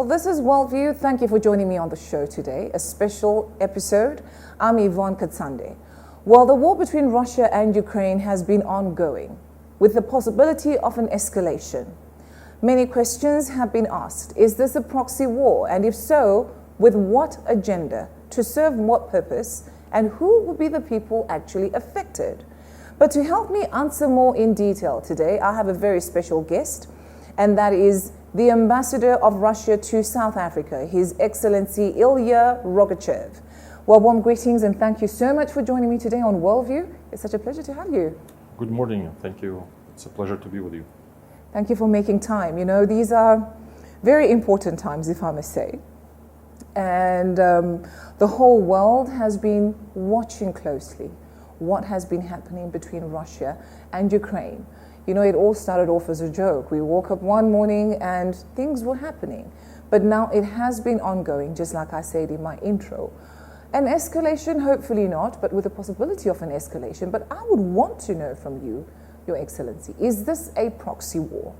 Well, this is Worldview. Thank you for joining me on the show today, a special episode. I'm Yvonne Katsande. Well, the war between Russia and Ukraine has been ongoing, with the possibility of an escalation. Many questions have been asked. Is this a proxy war? And if so, with what agenda? To serve what purpose? And who will be the people actually affected? But to help me answer more in detail today, I have a very special guest, and that is the Ambassador of Russia to South Africa, His Excellency Ilya Rogachev. Well, warm greetings and thank you so much for joining me today on Worldview. It's such a pleasure to have you. Good morning. Thank you. It's a pleasure to be with you. Thank you for making time. You know, these are very important times, if I may say. And the whole world has been watching closely what has been happening between Russia and Ukraine. You know, it all started off as a joke. We woke up one morning and things were happening. But now it has been ongoing, just like I said in my intro. An escalation, hopefully not, but with the possibility of an escalation. But I would want to know from you, Your Excellency, is this a proxy war?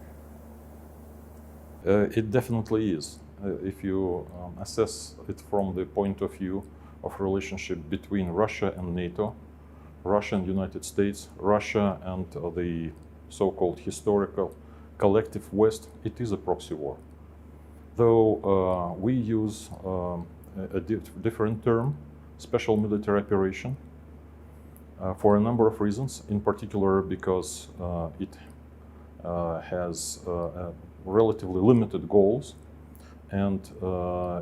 It definitely is. If you assess it from the point of view of relationship between Russia and NATO, Russia and United States, Russia and the so-called historical collective West, it is a proxy war. Though we use a different term, special military operation, for a number of reasons, in particular because it has relatively limited goals, and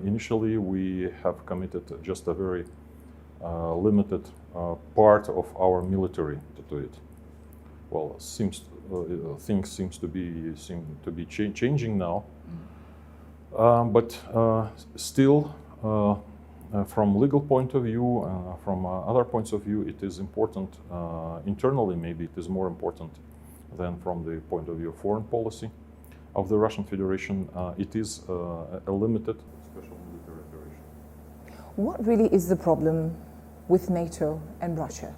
initially we have committed just a very limited part of our military to it. Well, things seem to be changing now, but still, from legal point of view, from other points of view, it is important. Internally, maybe it is more important than from the point of view of foreign policy of the Russian Federation. It is a limited special military operation. What really is the problem with NATO and Russia?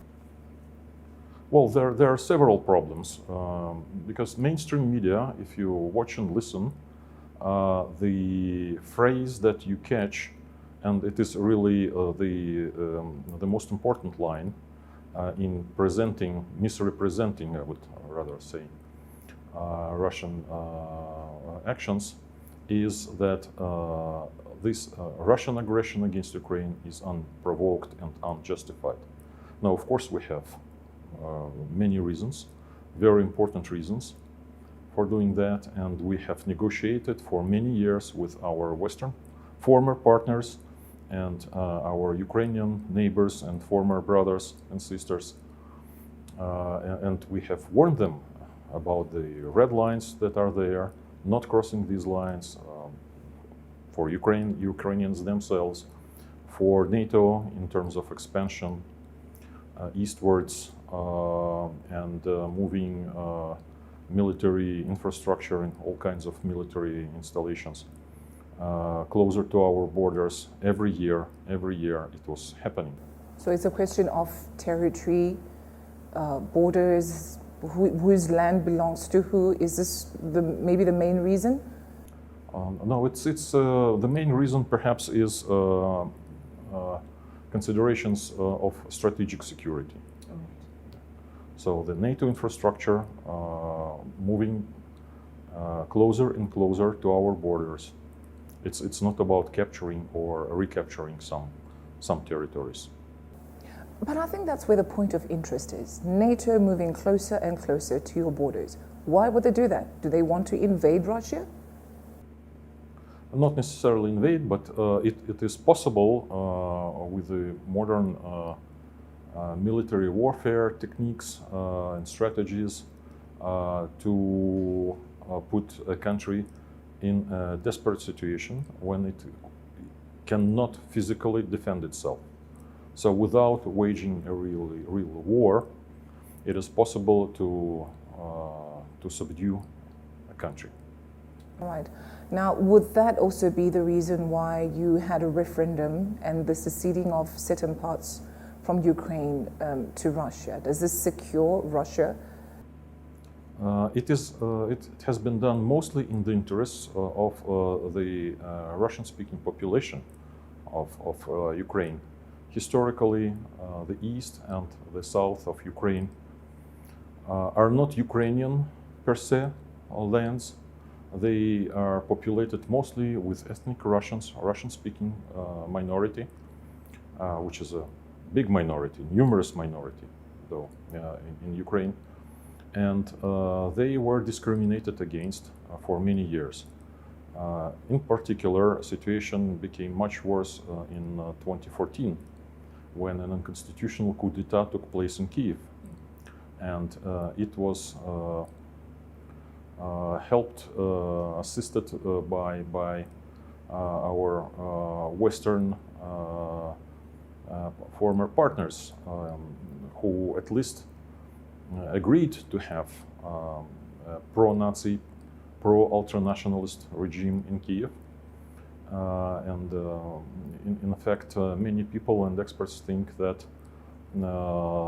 Well, there are several problems, because mainstream media, if you watch and listen, the phrase that you catch, and it is really the most important line in misrepresenting, I would rather say, Russian actions, is that this Russian aggression against Ukraine is unprovoked and unjustified. Now, of course, we have many reasons, very important reasons for doing that, and we have negotiated for many years with our Western former partners and our Ukrainian neighbors and former brothers and sisters, and we have warned them about the red lines that are there, not crossing these lines, for Ukrainians themselves, for NATO in terms of expansion eastwards, and moving military infrastructure and all kinds of military installations closer to our borders. Every year it was happening. So it's a question of territory, borders, whose land belongs to who. Is this maybe the main reason? No, it's the main reason perhaps is considerations of strategic security. So the NATO infrastructure moving closer and closer to our borders. It's not about capturing or recapturing some territories. But I think that's where the point of interest is. NATO moving closer and closer to your borders. Why would they do that? Do they want to invade Russia? Not necessarily invade, but it is possible with the modern military warfare techniques and strategies to put a country in a desperate situation when it cannot physically defend itself. So without waging a real war, it is possible to subdue a country. Right. Now, would that also be the reason why you had a referendum and the seceding of certain parts from Ukraine to Russia? Does this secure Russia? It has been done mostly in the interests of the Russian-speaking population of Ukraine. Historically, the east and the south of Ukraine are not Ukrainian per se lands. They are populated mostly with ethnic Russians, Russian-speaking minority, which is a big minority, numerous minority, though, in Ukraine. And they were discriminated against for many years. In particular, a situation became much worse in 2014, when an unconstitutional coup d'etat took place in Kiev. And it was helped, assisted by our Western former partners, who at least agreed to have a pro-Nazi, pro-ultranationalist regime in Kiev. In fact, many people and experts think that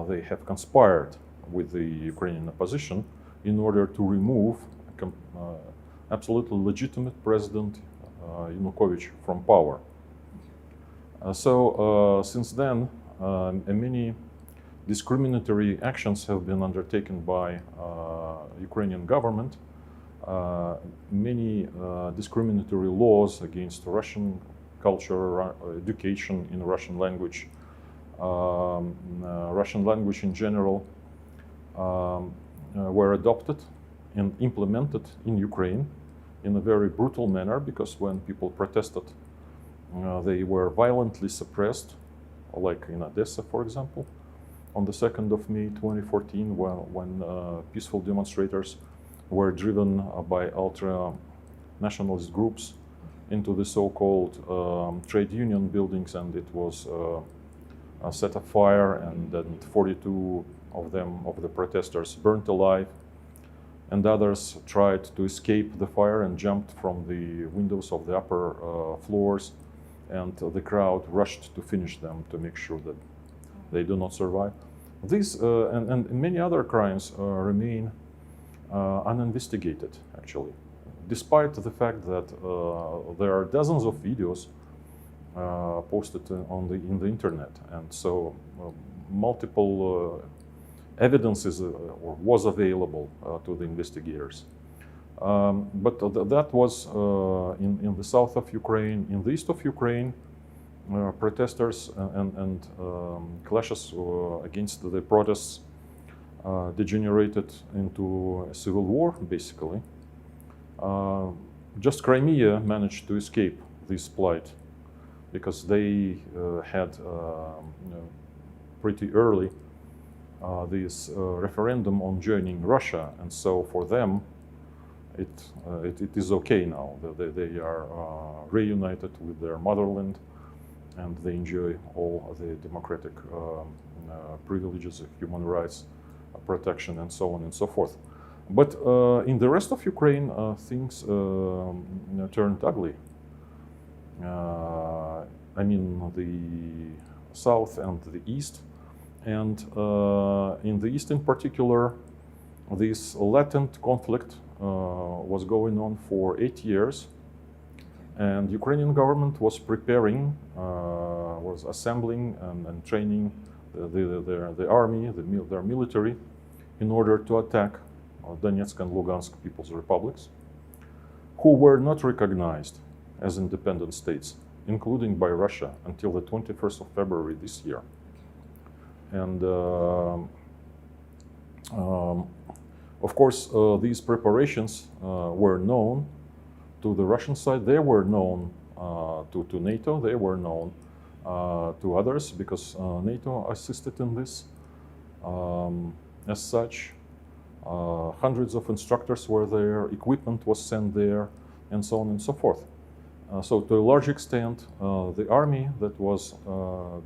they have conspired with the Ukrainian opposition in order to remove absolutely legitimate President Yanukovych from power. Since then, many discriminatory actions have been undertaken by Ukrainian government. Many discriminatory laws against Russian culture, education in Russian language in general, were adopted and implemented in Ukraine in a very brutal manner, because when people protested, they were violently suppressed, like in Odessa, for example, on the 2nd of May 2014, when peaceful demonstrators were driven by ultra-nationalist groups into the so-called trade union buildings, and it was set afire, and then 42 of the protesters burnt alive, and others tried to escape the fire and jumped from the windows of the upper floors, and the crowd rushed to finish them to make sure that they do not survive. These and many other crimes remain uninvestigated, actually, despite the fact that there are dozens of videos posted in the internet, and so multiple evidences was available to the investigators. But that was in the south of Ukraine. In the east of Ukraine, protesters and clashes against the protests degenerated into a civil war, basically. Just Crimea managed to escape this plight, because they had pretty early this referendum on joining Russia, and so for them it is okay now. They are reunited with their motherland, and they enjoy all the democratic privileges of human rights protection, and so on and so forth. But in the rest of Ukraine, things turned ugly. I mean, the south and the east. And in the east in particular, this latent conflict was going on for 8 years. And the Ukrainian government was preparing, was assembling and training the army, their military, in order to attack Donetsk and Lugansk People's Republics, who were not recognized as independent states, including by Russia, until the 21st of February this year. And of course, these preparations were known to the Russian side. They were known to NATO. They were known to others, because NATO assisted in this. As such, hundreds of instructors were there, equipment was sent there, and so on and so forth. So to a large extent, the army that was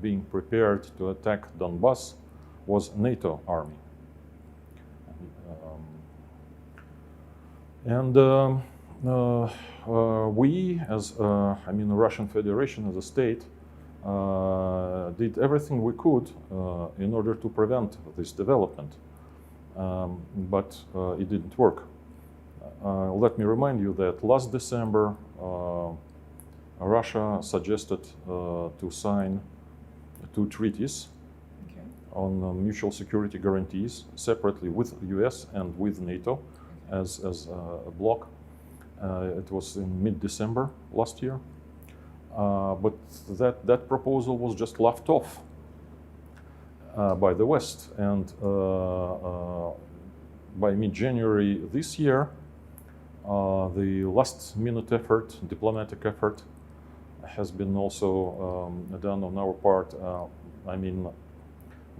being prepared to attack Donbass was NATO army. We, as the Russian Federation as a state, did everything we could in order to prevent this development. but it didn't work. Let me remind you that last December, Russia suggested to sign 2 treaties on mutual security guarantees separately with the US and with NATO as a bloc. It was in mid-December last year. But that proposal was just laughed off by the West. And by mid-January this year, the last-minute effort, diplomatic effort, has been also done on our part. I mean,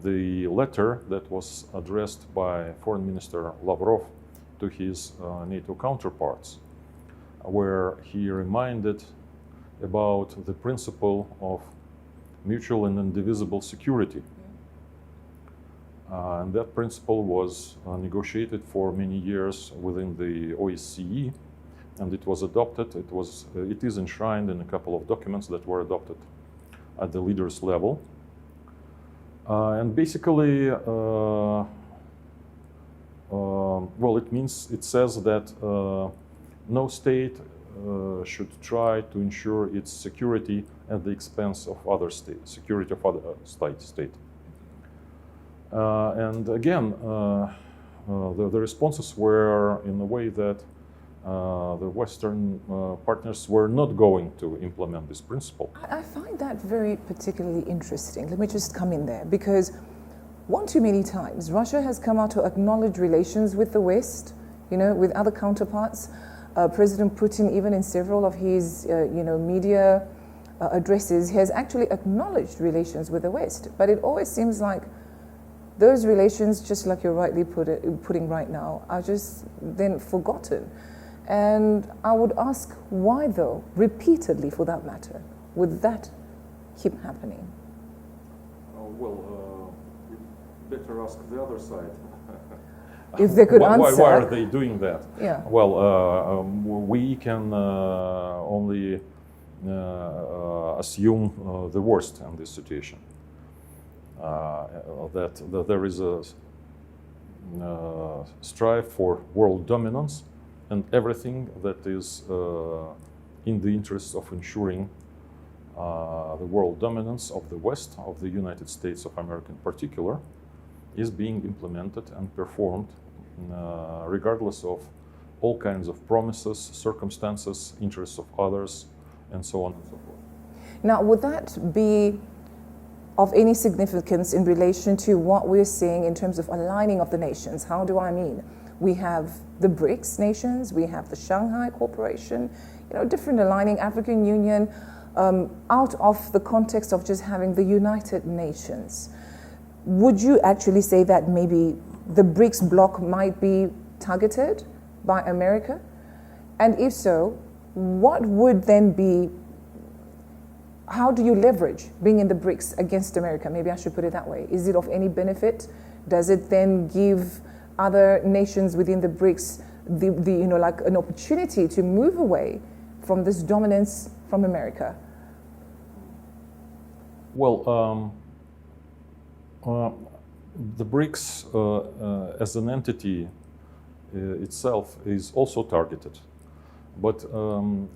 the letter that was addressed by Foreign Minister Lavrov to his NATO counterparts, where he reminded about the principle of mutual and indivisible security. And that principle was negotiated for many years within the OSCE, and it was adopted. It is enshrined in a couple of documents that were adopted at the leaders' level. And basically, well, it says that no state should try to ensure its security at the expense of other states, security of other state. And again, the responses were in a way that the Western partners were not going to implement this principle. I find that very particularly interesting. Let me just come in there, because one too many times Russia has come out to acknowledge relations with the West, with other counterparts. President Putin, even in several of his media addresses, has actually acknowledged relations with the West. But it always seems like those relations, just like you're rightly putting right now, are just then forgotten. And I would ask, why though, repeatedly for that matter, would that keep happening? Well, we'd better ask the other side. If they could answer. Why are they doing that? Yeah. Well, we can only assume the worst in this situation. That there is a strive for world dominance, and everything that is in the interest of ensuring the world dominance of the West, of the United States of America in particular, is being implemented and performed regardless of all kinds of promises, circumstances, interests of others, and so on and so forth. Now, would that be of any significance in relation to what we're seeing in terms of aligning of the nations? How do I mean? We have the BRICS nations, we have the Shanghai Cooperation, different aligning, African Union, out of the context of just having the United Nations. Would you actually say that maybe the BRICS bloc might be targeted by America? And if so, what would then be, how do you leverage being in the BRICS against America? Maybe I should put it that way. Is it of any benefit? Does it then give other nations within the BRICS like an opportunity to move away from this dominance from America? Well, the BRICS as an entity itself is also targeted. But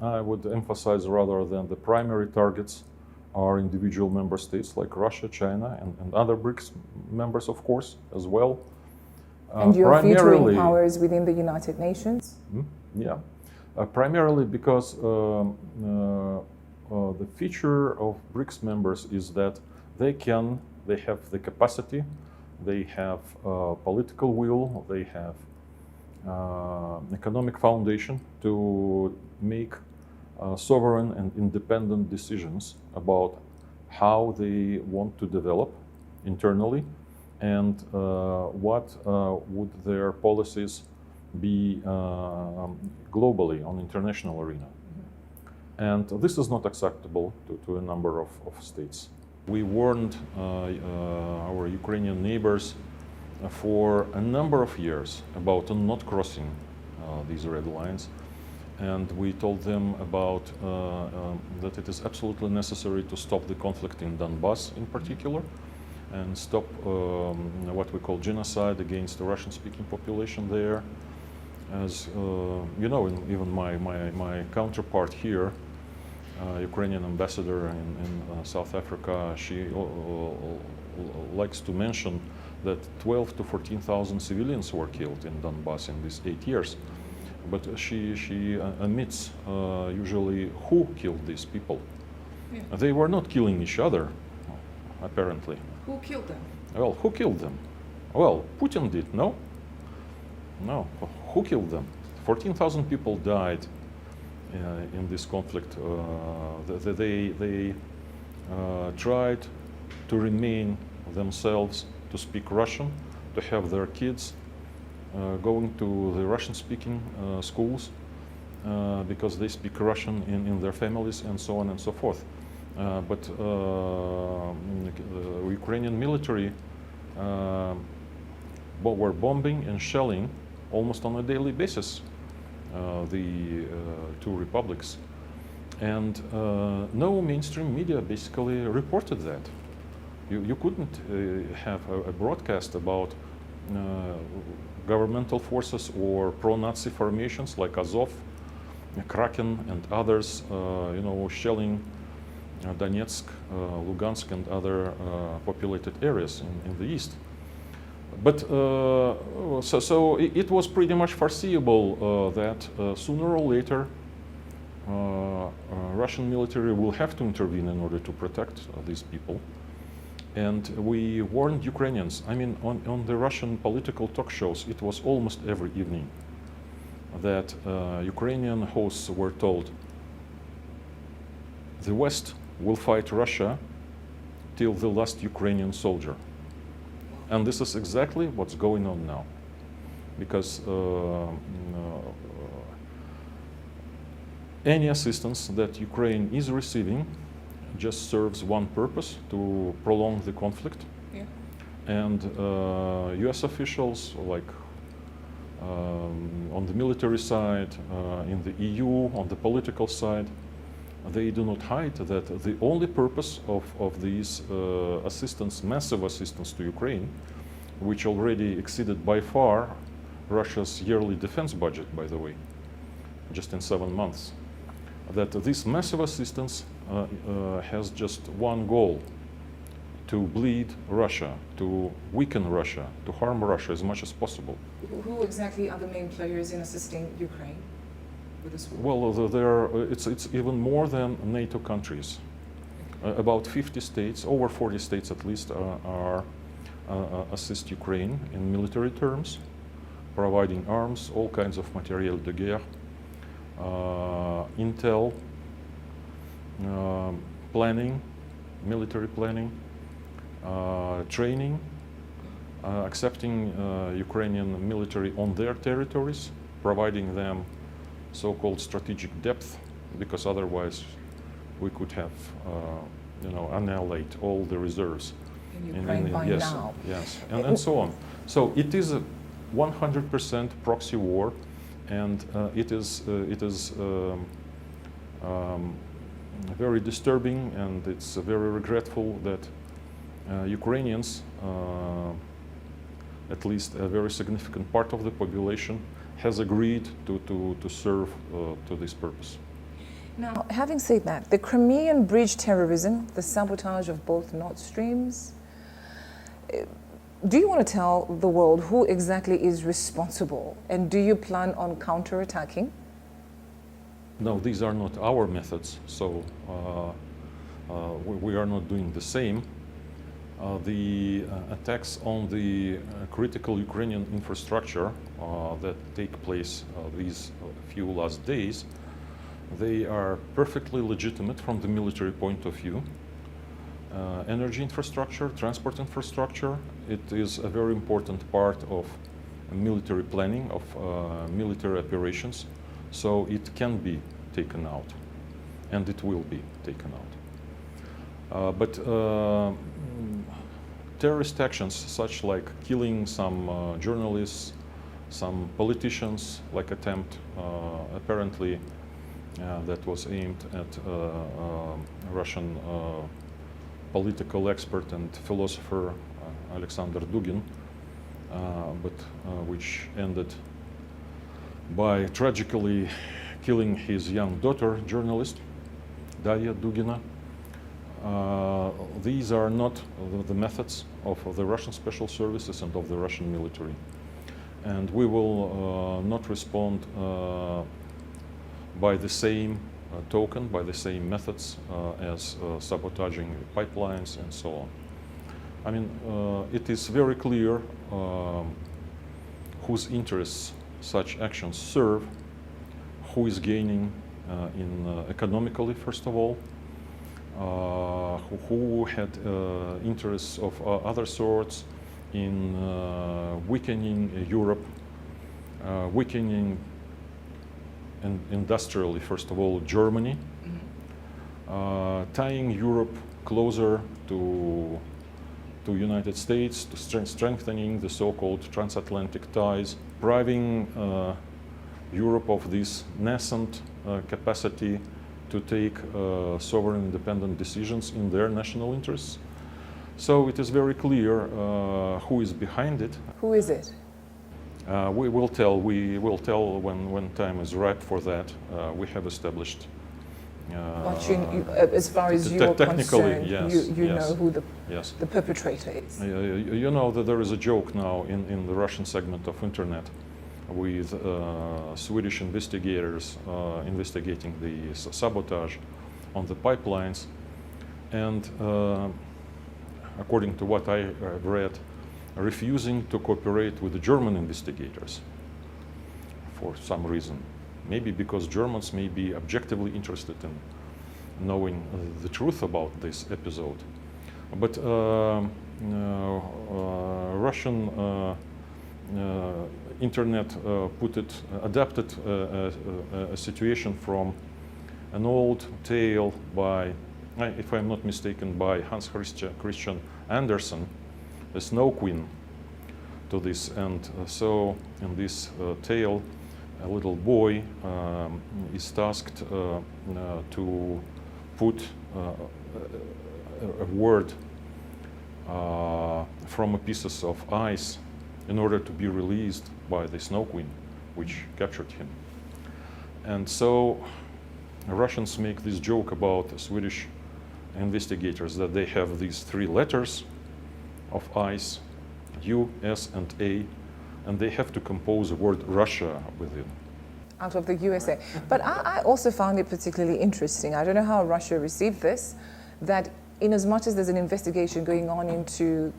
I would emphasize rather than the primary targets are individual member states like Russia, China, and other BRICS members, of course, as well. And your featuring powers within the United Nations? Yeah, primarily because the feature of BRICS members is that they have the capacity, they have political will, they have economic foundation to make sovereign and independent decisions about how they want to develop internally and what would their policies be globally on international arena. And this is not acceptable to a number of states. We warned our Ukrainian neighbors for a number of years about not crossing these red lines, and we told them about that it is absolutely necessary to stop the conflict in Donbass in particular, and stop what we call genocide against the Russian-speaking population there. As you know, even my counterpart here, Ukrainian ambassador in South Africa, she likes to mention that 12 to 14,000 civilians were killed in Donbass in these 8 years. But she omits usually who killed these people. Yeah. They were not killing each other, apparently. Who killed them? Well, who killed them? Well, Putin did, no? No. Who killed them? 14,000 people died in this conflict. They tried to remain themselves, to speak Russian, to have their kids going to the Russian-speaking schools because they speak Russian in their families and so on and so forth. But Ukrainian military were bombing and shelling almost on a daily basis the two republics. And no mainstream media basically reported that. You couldn't have a broadcast about governmental forces or pro-Nazi formations like Azov, Kraken, and others, shelling Donetsk, Lugansk, and other populated areas in the east. But so it was pretty much foreseeable that sooner or later Russian military will have to intervene in order to protect these people. And we warned Ukrainians. I mean, on the Russian political talk shows, it was almost every evening that Ukrainian hosts were told, the West will fight Russia till the last Ukrainian soldier. And this is exactly what's going on now. Because any assistance that Ukraine is receiving just serves one purpose, to prolong the conflict. Yeah. And US officials, like on the military side, in the EU, on the political side, they do not hide that the only purpose of these assistance, massive assistance to Ukraine, which already exceeded by far Russia's yearly defense budget, by the way, just in 7 months, that this massive assistance has just one goal: to bleed Russia, to weaken Russia, to harm Russia as much as possible. Who exactly are the main players in assisting Ukraine with this war? Well, it's even more than NATO countries. About 50 states, over 40 states at least, assist Ukraine in military terms, providing arms, all kinds of materiel de guerre, intel, planning, military planning, training, accepting Ukrainian military on their territories, providing them so-called strategic depth, because otherwise we could have, annihilate all the reserves. In Ukraine by yes, now. Yes, and so on. So it is a 100% proxy war, and it is very disturbing, and it's very regretful that Ukrainians, at least a very significant part of the population, has agreed to serve to this purpose. Now, having said that, the Crimean bridge terrorism, the sabotage of both Nord Streams, do you want to tell the world who exactly is responsible, and do you plan on counterattacking? No, these are not our methods, so we are not doing the same. The attacks on the critical Ukrainian infrastructure that take place these few last days, they are perfectly legitimate from the military point of view. Energy infrastructure, transport infrastructure, it is a very important part of military planning, of military operations, so it can be taken out, and it will be taken out. But terrorist actions, such like killing some journalists, some politicians, like attempt apparently that was aimed at Russian political expert and philosopher Alexander Dugin, but which ended by tragically killing his young daughter, journalist Darya Dugina. These are not the methods of the Russian special services and of the Russian military. And we will not respond by the same token, by the same methods as sabotaging pipelines and so on. I mean, it is very clear whose interests such actions serve, who is gaining economically, first of all, who had interests of other sorts in weakening Europe, weakening industrially, first of all, Germany, tying Europe closer to United States, to strengthening the so-called transatlantic ties, depriving Europe of this nascent capacity to take sovereign independent decisions in their national interests. So it is very clear who is behind it. Who is it? We will tell. We will tell when time is ripe for that. We have established. But as far as you are concerned, yes, you know who the perpetrator is. You know that there is a joke now in the Russian segment of internet with Swedish investigators investigating the sabotage on the pipelines, and according to what I have read, refusing to cooperate with the German investigators for some reason. Maybe because Germans may be objectively interested in knowing the truth about this episode. But Russian internet adapted a situation from an old tale by, if I'm not mistaken, by Hans Christian Andersen, the Snow Queen, to this. And so in this tale, a little boy is tasked to put a word from a pieces of ice in order to be released by the Snow Queen, which captured him. And so Russians make this joke about Swedish investigators, that they have these three letters of ice, U, S, and A, and they have to compose the word Russia with it. Out of the USA. But I also found it particularly interesting. I don't know how Russia received this, that in as much as there's an investigation going on into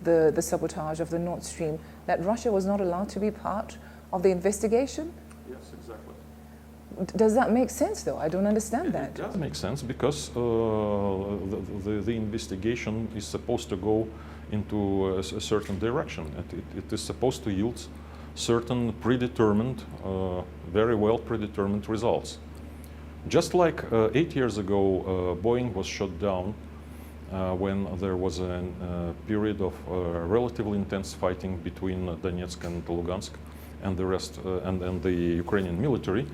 the sabotage of the Nord Stream, that Russia was not allowed to be part of the investigation? Yes, exactly. Does that make sense, though? I don't understand that. It does make sense, because the investigation is supposed to go into a certain direction. It is supposed to yield certain predetermined, very well predetermined results. Just like 8 years ago, Boeing was shut down when there was a period of relatively intense fighting between Donetsk and Lugansk and the rest, and the Ukrainian military.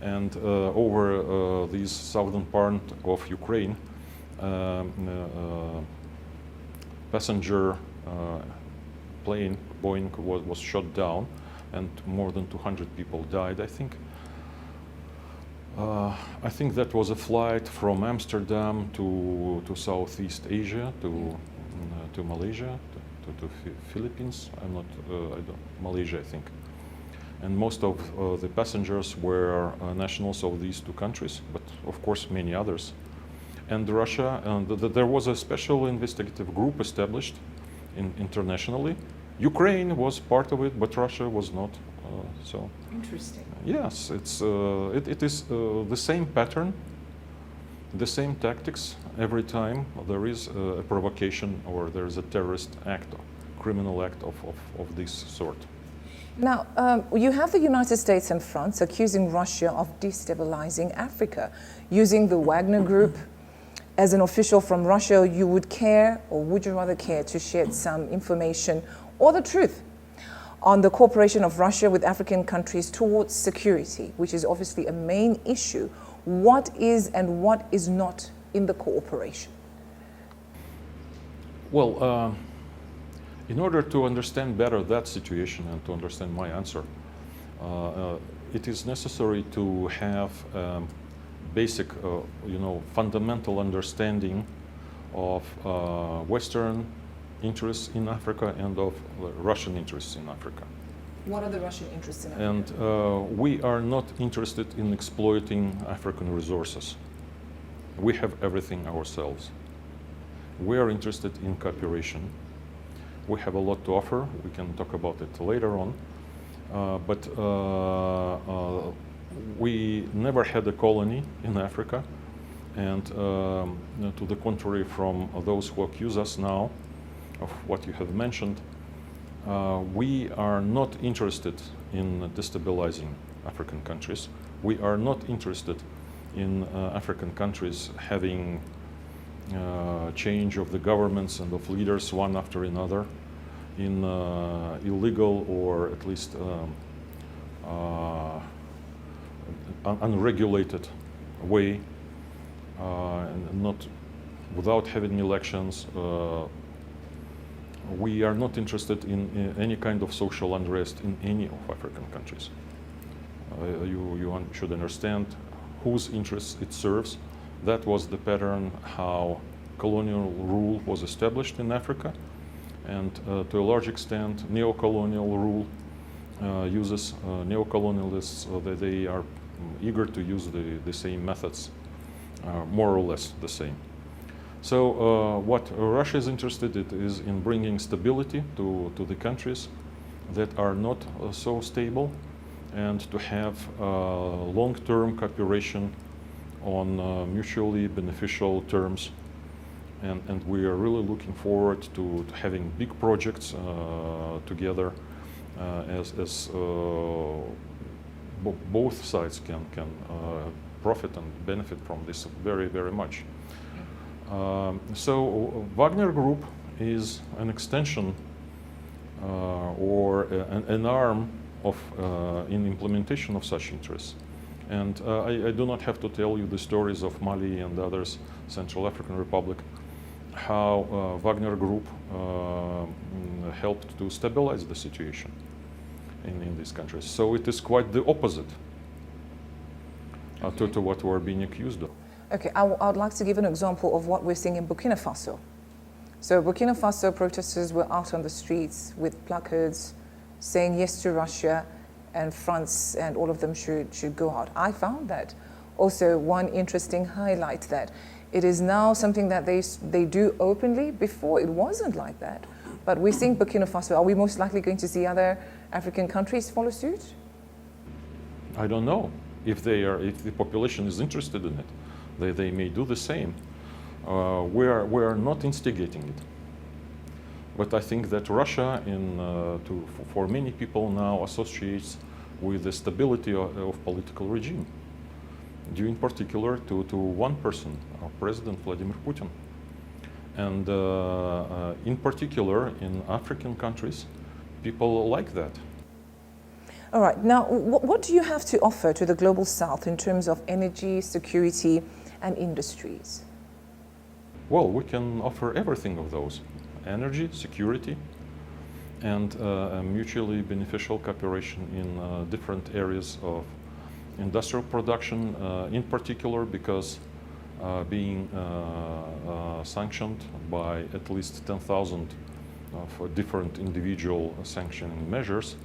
And over this southern part of Ukraine, passenger plane, Boeing, was shot down, and more than 200 people died, I think. I think that was a flight from Amsterdam to Southeast Asia, to Malaysia, to Philippines. Malaysia, I think. And most of the passengers were nationals of these two countries, but of course many others. And Russia, there was a special investigative group established internationally. Ukraine was part of it, but Russia was not. So interesting. Yes, it is the same pattern, the same tactics every time there is a provocation or there is a terrorist act, criminal act of this sort. Now, you have the United States and France accusing Russia of destabilizing Africa, using the Wagner Group. As an official from Russia, you would care, or would you rather care, to share some information or the truth on the cooperation of Russia with African countries towards security, which is obviously a main issue. What is and what is not in the cooperation? Well, In order to understand better that situation and to understand my answer, it is necessary to have basic, fundamental understanding of Western interests in Africa and of Russian interests in Africa. What are the Russian interests in Africa? And we are not interested in exploiting African resources. We have everything ourselves. We are interested in cooperation. We have a lot to offer. We can talk about it later on. But we never had a colony in Africa. And to the contrary from those who accuse us now of what you have mentioned, we are not interested in destabilizing African countries. We are not interested in African countries having change of the governments and of leaders one after another in illegal or at least unregulated way, and not without having elections. We are not interested in any kind of social unrest in any of African countries. You should understand whose interests it serves. That was the pattern how colonial rule was established in Africa, and to a large extent neo-colonial rule uses neo-colonialists, they are eager to use the same methods, more or less the same. So what Russia is interested in is in bringing stability to the countries that are not so stable, and to have long-term cooperation on mutually beneficial terms. And we are really looking forward to having big projects together as both sides can profit and benefit from this very, very much. So Wagner Group is an extension or an arm of in implementation of such interests. And I do not have to tell you the stories of Mali and others, Central African Republic, how Wagner Group helped to stabilize the situation in these countries. So it is quite the opposite to what we're being accused of. Okay, I would like to give an example of what we're seeing in Burkina Faso. So Burkina Faso protesters were out on the streets with placards saying yes to Russia and France, and all of them should go out. I found that also one interesting highlight, that it is now something that they do openly. Before it wasn't like that. But we're seeing Burkina Faso. Are we most likely going to see other African countries follow suit? I don't know. If the population is interested in it, they may do the same. We are not instigating it. But I think that Russia, for many people now, associates with the stability of political regime, due in particular to one person, President Vladimir Putin. And in particular, in African countries, people like that. All right, now what do you have to offer to the Global South in terms of energy, security, and industries? Well, we can offer everything of those: energy, security, and mutually beneficial cooperation in different areas of industrial production, in particular because being sanctioned by at least 10,000 of different individual sanctioning measures,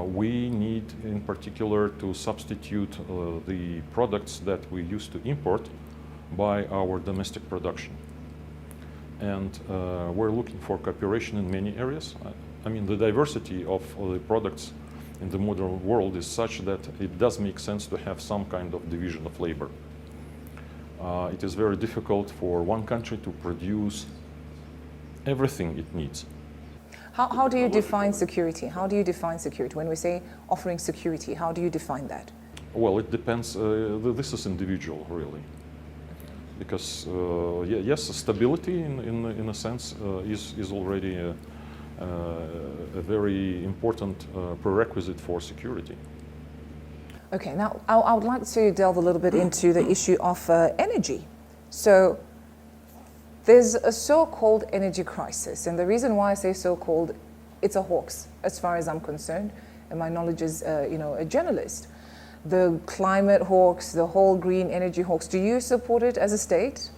we need in particular to substitute the products that we used to import by our domestic production. And we're looking for cooperation in many areas. I mean, the diversity of the products in the modern world is such that it does make sense to have some kind of division of labor. It is very difficult for one country to produce everything it needs. How do you define security? How do you define security? When we say offering security, how do you define that? Well, it depends. This is individual, really. Because yes, stability in a sense is already a very important prerequisite for security. Okay, now I would like to delve a little bit into the issue of energy. So There's a so-called energy crisis, and the reason why I say so-called, it's a hoax, as far as I'm concerned, and my knowledge is, a journalist. The climate hoax, the whole green energy hoax. Do you support it as a state?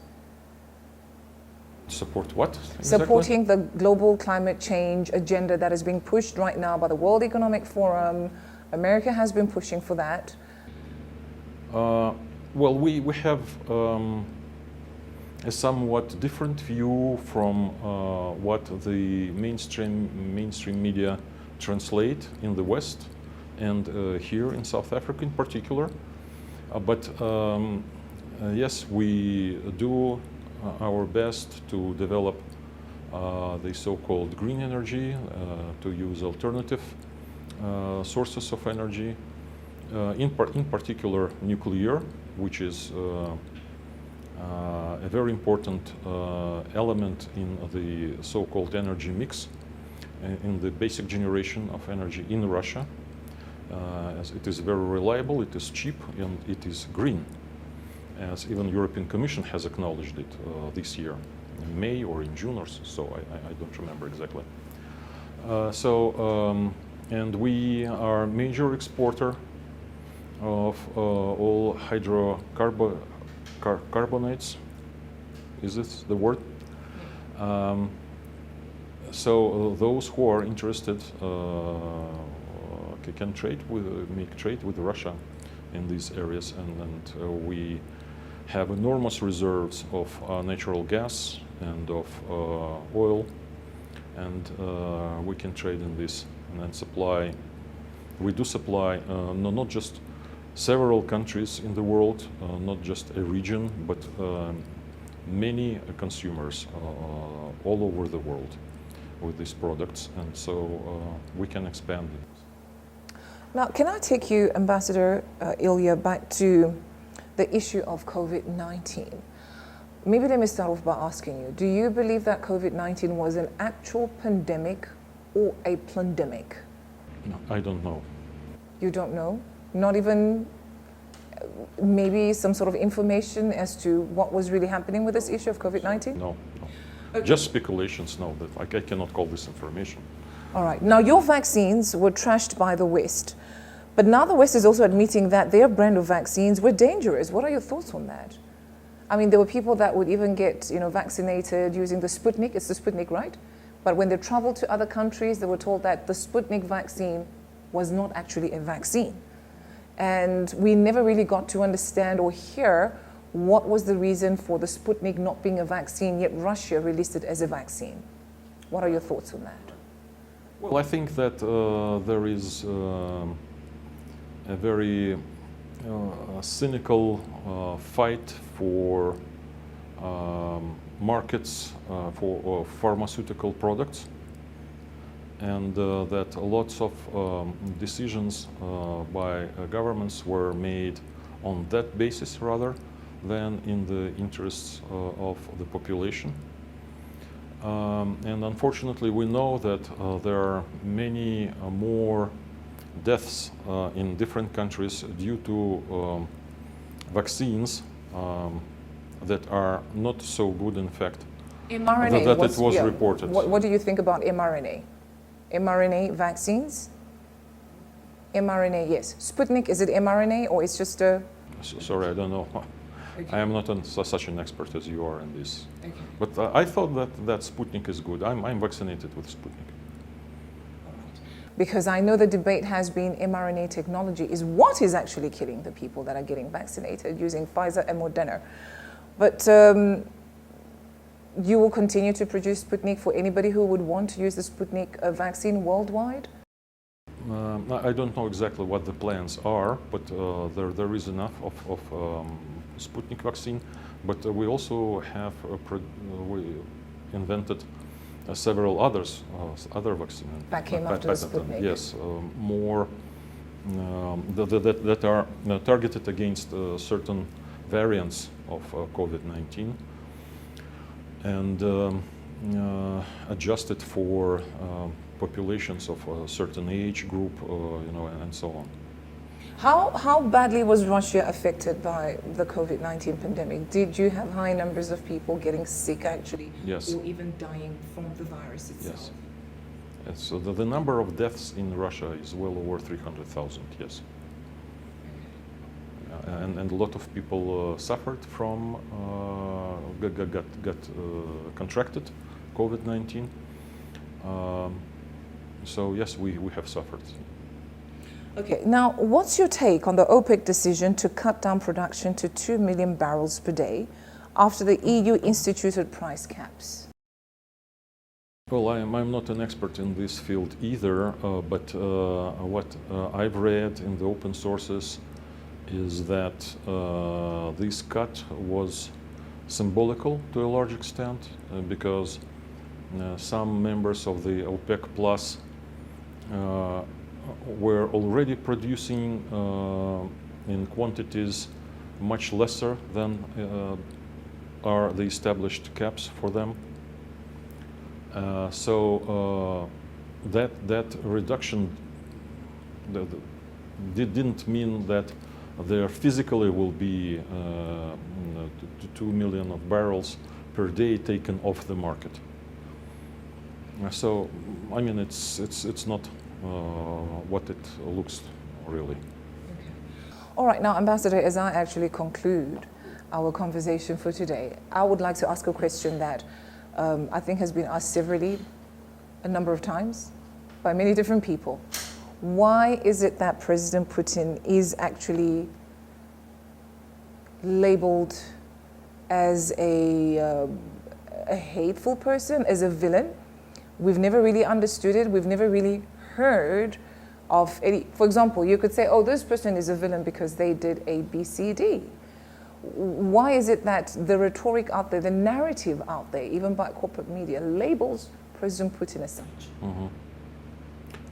Support what? Exactly? Supporting the global climate change agenda that is being pushed right now by the World Economic Forum. America has been pushing for that. Well, we have a somewhat different view from what the mainstream media translate in the West and here in South Africa in particular. But yes, we do our best to develop the so-called green energy, to use alternative sources of energy, in particular nuclear, which is a very important element in the so-called energy mix, in the basic generation of energy in Russia, as it is very reliable, it is cheap, and it is green, as even European Commission has acknowledged it this year, in May or in June or so, I don't remember exactly. And we are major exporter of all carbonates. Is this the word? So those who are interested can make trade with Russia in these areas, and we have enormous reserves of natural gas and of oil, and we can trade in this and then supply. We do supply not just several countries in the world, not just a region, but many consumers all over the world with these products, and so we can expand it. Now, can I take you, Ambassador Ilya, back to the issue of COVID-19? Maybe let me start off by asking you, do you believe that COVID-19 was an actual pandemic or a plandemic? No, I don't know. You don't know? Not even maybe some sort of information as to what was really happening with this issue of COVID-19? No. Okay. Just speculations, no. That I cannot call this information. All right. Now, your vaccines were trashed by the West, but now the West is also admitting that their brand of vaccines were dangerous. What are your thoughts on that? I mean, there were people that would even get, vaccinated using the Sputnik. It's the Sputnik, right? But when they traveled to other countries, they were told that the Sputnik vaccine was not actually a vaccine. And we never really got to understand or hear what was the reason for the Sputnik not being a vaccine, yet Russia released it as a vaccine. What are your thoughts on that? Well, I think that there is a very cynical fight for markets for pharmaceutical products, and that lots of decisions by governments were made on that basis rather than in the interests of the population. And unfortunately, we know that there are many more deaths in different countries due to vaccines that are not so good, in fact, mRNA that it was reported. What do you think about mRNA? mRNA vaccines? mRNA, yes. Sputnik, is it mRNA or it's just a... Sorry, I don't know. Okay. I am not such an expert as you are in this. Okay. But I thought that Sputnik is good. I'm vaccinated with Sputnik. Because I know the debate has been mRNA technology is what is actually killing the people that are getting vaccinated using Pfizer and Moderna. But you will continue to produce Sputnik for anybody who would want to use the Sputnik vaccine worldwide? I don't know exactly what the plans are, but there is enough of Sputnik vaccine. But we also have we invented several other vaccines that came after the Sputnik. Yes, more that are targeted against certain variants of COVID-19 and adjusted for populations of a certain age group, and so on. How badly was Russia affected by the COVID-19 pandemic? Did you have high numbers of people getting sick actually? Yes. Or even dying from the virus itself? Yes. And so the number of deaths in Russia is well over 300,000, yes. And a lot of people suffered from, contracted COVID-19. So yes, we have suffered. Okay, now what's your take on the OPEC decision to cut down production to 2 million barrels per day after the EU instituted price caps? Well, I'm not an expert in this field either, but what I've read in the open sources is that this cut was symbolical to a large extent because some members of the OPEC Plus were already producing in quantities much lesser than are the established caps for them. So that reduction didn't mean that there physically will be 2 million of barrels per day taken off the market. So I mean it's not what it looks really. Okay. All right, now Ambassador, as I actually conclude our conversation for today, I would like to ask a question that I think has been asked severally a number of times by many different people. Why is it that President Putin is actually labeled as a hateful person, as a villain? We've never really understood it. We've never really heard of any. For example, you could say, oh, this person is a villain because they did A, B, C, D. Why is it that the rhetoric out there, the narrative out there, even by corporate media, labels President Putin as such? Mm-hmm.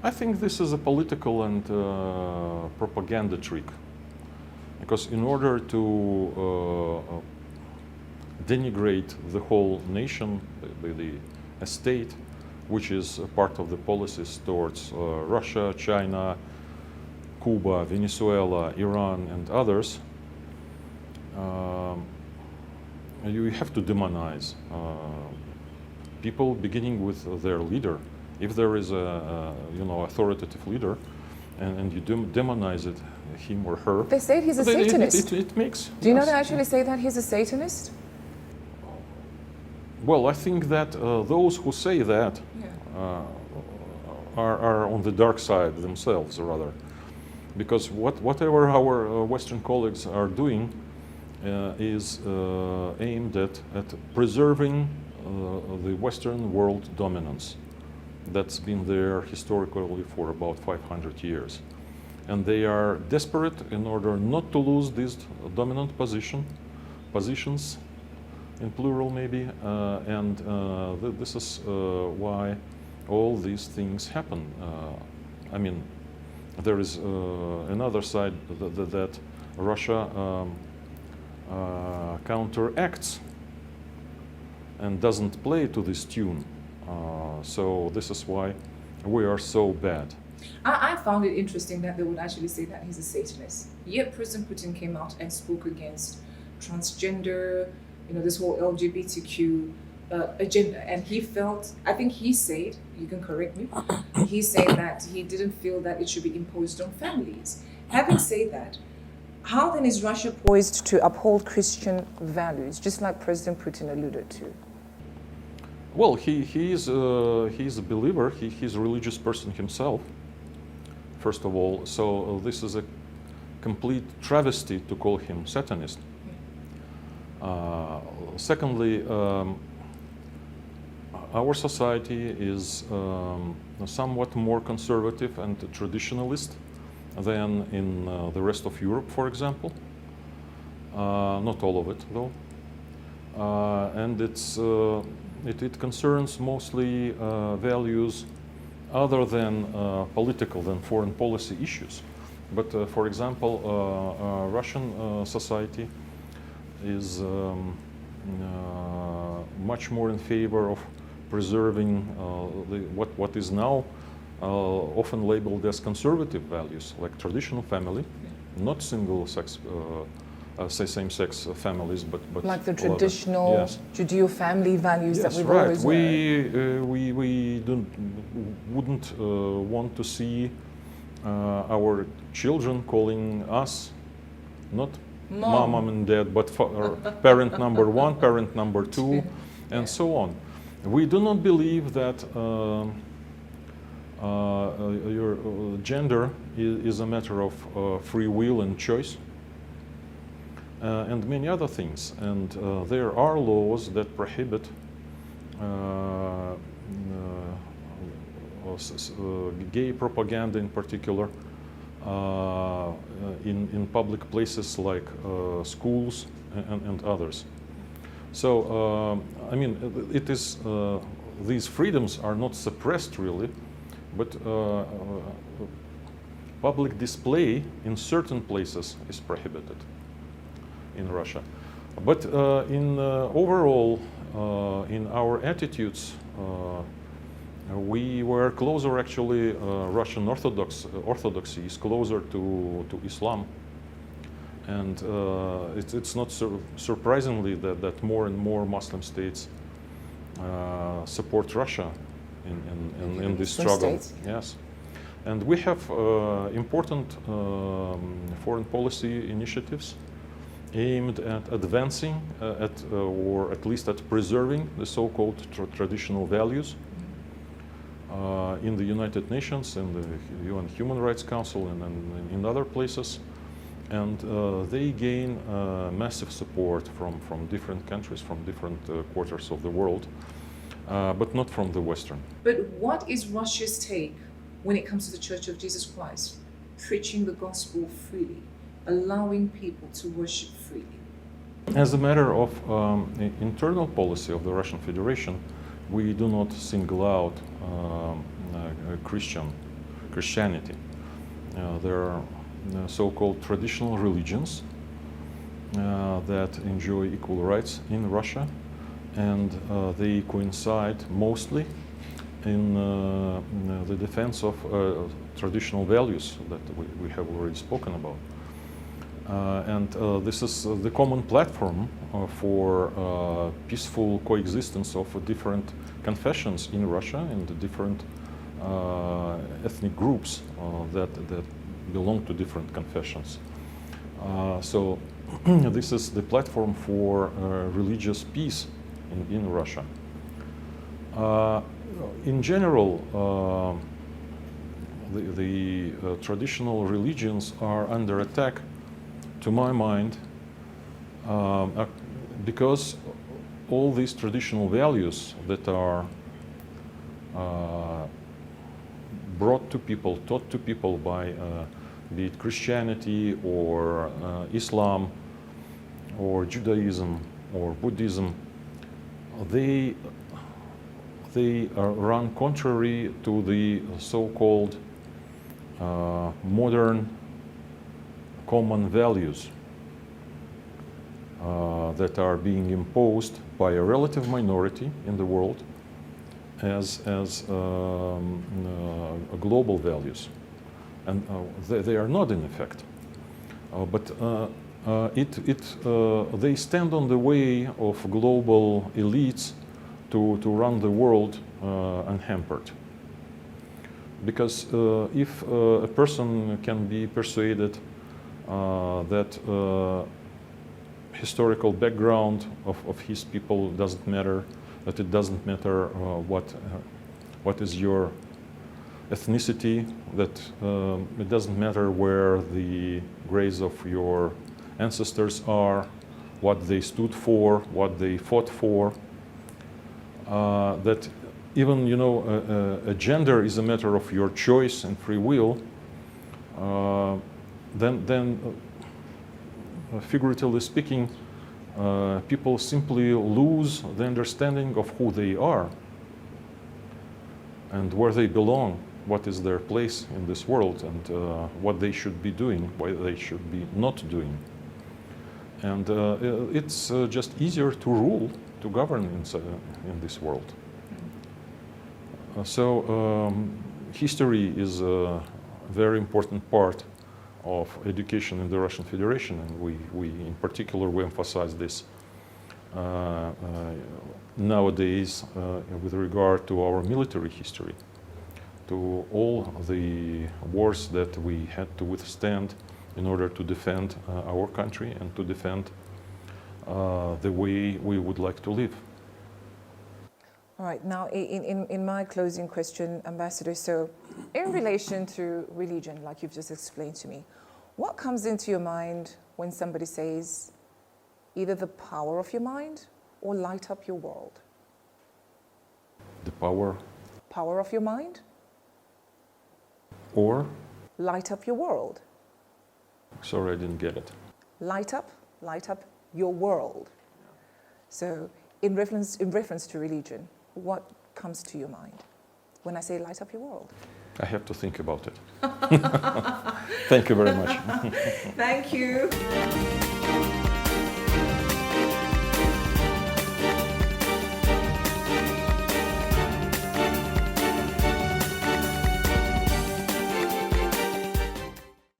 I think this is a political and propaganda trick. Because in order to denigrate the whole nation, a state, which is a part of the policies towards Russia, China, Cuba, Venezuela, Iran, and others, you have to demonize people, beginning with their leader. If there is a authoritative leader, and you demonize it, him or her. They say he's a Satanist. It makes. Do you know they actually say that he's a Satanist? Well, I think that those who say that are on the dark side themselves, rather, because whatever our Western colleagues are doing is aimed at preserving the Western world dominance that's been there historically for about 500 years. And they are desperate in order not to lose these dominant positions, in plural maybe, this is why all these things happen. I mean, there is another side that Russia counteracts and doesn't play to this tune. So this is why we are so bad. I found it interesting that they would actually say that he's a Satanist. Yet President Putin came out and spoke against transgender, this whole LGBTQ agenda. And he felt, I think he said, you can correct me, he said that he didn't feel that it should be imposed on families. Having said that, how then is Russia poised to uphold Christian values, just like President Putin alluded to? Well, he's a believer. He's a religious person himself, first of all. So this is a complete travesty to call him Satanist. Secondly, our society is somewhat more conservative and traditionalist than in the rest of Europe, for example. Not all of it, though. And it concerns mostly values other than political, than foreign policy issues. But for example, Russian society is much more in favor of preserving what is now often labeled as conservative values, like traditional family, not single-sex, same-sex families, but like the a lot of- traditional yes. Judeo family values that Yes, we've right. always heard. We wouldn't want to see our children calling us not Mom. mom and dad, but parent number one, parent number two, and so on. We do not believe that your gender is a matter of free will and choice. And many other things. And there are laws that prohibit gay propaganda in particular in public places like schools and others. So, I mean, it is, these freedoms are not suppressed really, but public display in certain places is prohibited in Russia. But overall, in our attitudes, we were closer actually, Russian Orthodoxy is closer to Islam. And it's not surprisingly that more and more Muslim states support Russia in this struggle. States. Yes. And we have important foreign policy initiatives aimed at advancing or at least at preserving the so-called traditional values in the United Nations, in the UN Human Rights Council, and in other places. And they gain massive support from different countries, from different quarters of the world, but not from the Western. But what is Russia's take when it comes to the Church of Jesus Christ? Preaching the gospel freely, allowing people to worship freely. As a matter of internal policy of the Russian Federation, we do not single out Christianity. There are so-called traditional religions that enjoy equal rights in Russia, and they coincide mostly in the defense of traditional values that we have already spoken about. And this is the common platform for peaceful coexistence of different confessions in Russia and the different ethnic groups that belong to different confessions. So this is the platform for religious peace in Russia. In general, the traditional religions are under attack, to my mind, because all these traditional values that are brought to people, taught to people by be it Christianity or Islam or Judaism or Buddhism, they run contrary to the so-called modern common values that are being imposed by a relative minority in the world as global values. And they are not in effect. But they stand on the way of global elites to run the world unhampered. Because if a person can be persuaded that historical background of his people doesn't matter, that it doesn't matter what is your ethnicity, that it doesn't matter where the graves of your ancestors are, what they stood for, what they fought for, that even, you know, a gender is a matter of your choice and free will, then figuratively speaking, people simply lose the understanding of who they are and where they belong, what is their place in this world, and what they should be doing, what they should be not doing. And it's just easier to rule, to govern in this world. So history is a very important part of education in the Russian Federation, and we in particular we emphasize this nowadays with regard to our military history, to all the wars that we had to withstand in order to defend our country and to defend the way we would like to live. All right, now in my closing question, Ambassador, so in relation to religion, like you've just explained to me, what comes into your mind when somebody says either the power of your mind or light up your world? The power of your mind or? Light up your world. Sorry, I didn't get it. Light up your world. So in reference to religion, what comes to your mind when I say light up your world? I have to think about it. Thank you very much. Thank you.